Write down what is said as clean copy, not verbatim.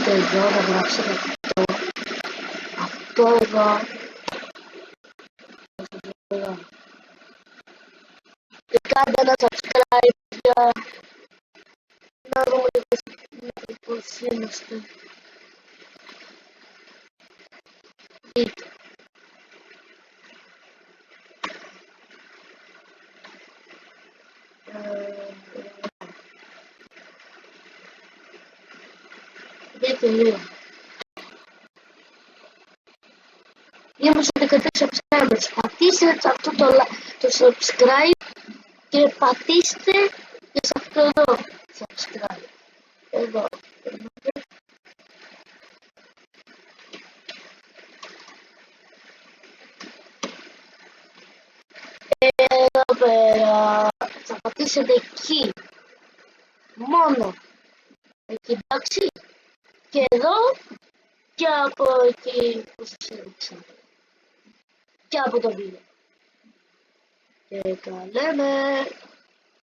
πάτε εδώ να γράψετε αυτό εδώ. Και κάντε ένα subscribe για να δούμε πώς είμαστε. Δείτε. Δείτε λίγο. Είμαστε 13 subscribers. Πατήστε αυτό το subscribe και πατήστε και σε αυτό εδώ subscribe. Εδώ. Εδώ πέρα θα πατήσετε εκεί. Μόνο. Εκεί, εντάξει. Και εδώ και από εκεί που σας έδειξα. Και από το βίντεο. Και τα λέμε.